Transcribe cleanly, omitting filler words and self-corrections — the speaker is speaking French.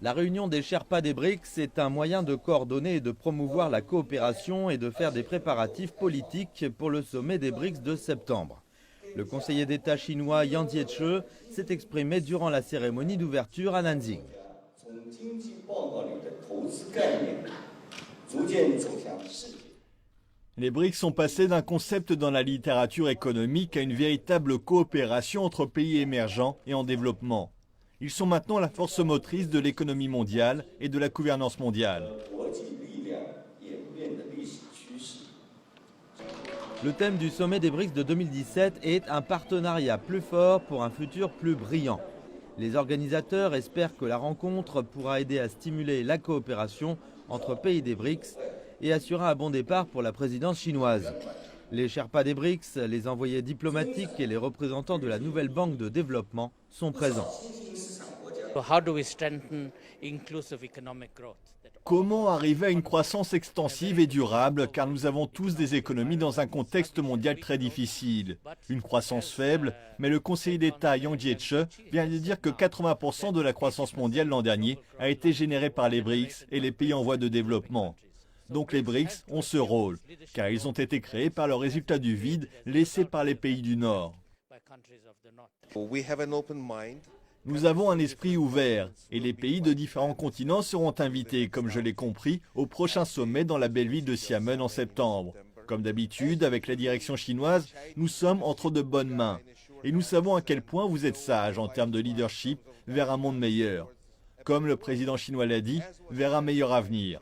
La réunion des Sherpas des BRICS est un moyen de coordonner et de promouvoir la coopération et de faire des préparatifs politiques pour le sommet des BRICS de septembre. Le conseiller d'État chinois Yang Jiechi s'est exprimé durant la cérémonie d'ouverture à Nanjing. Les BRICS sont passés d'un concept dans la littérature économique à une véritable coopération entre pays émergents et en développement. Ils sont maintenant la force motrice de l'économie mondiale et de la gouvernance mondiale. Le thème du sommet des BRICS de 2017 est un partenariat plus fort pour un futur plus brillant. Les organisateurs espèrent que la rencontre pourra aider à stimuler la coopération entre pays des BRICS et assurer un bon départ pour la présidence chinoise. Les Sherpas des BRICS, les envoyés diplomatiques et les représentants de la nouvelle banque de développement sont présents. Comment arriver à une croissance extensive et durable, car nous avons tous des économies dans un contexte mondial très difficile. Une croissance faible, mais le conseiller d'État Yang Jiechi vient de dire que 80% de la croissance mondiale l'an dernier a été générée par les BRICS et les pays en voie de développement. Donc les BRICS ont ce rôle, car ils ont été créés par le résultat du vide laissé par les pays du Nord. Nous avons un esprit ouvert et les pays de différents continents seront invités, comme je l'ai compris, au prochain sommet dans la belle ville de Xiamen en septembre. Comme d'habitude, avec la direction chinoise, nous sommes entre de bonnes mains. Et nous savons à quel point vous êtes sages en termes de leadership vers un monde meilleur. Comme le président chinois l'a dit, vers un meilleur avenir.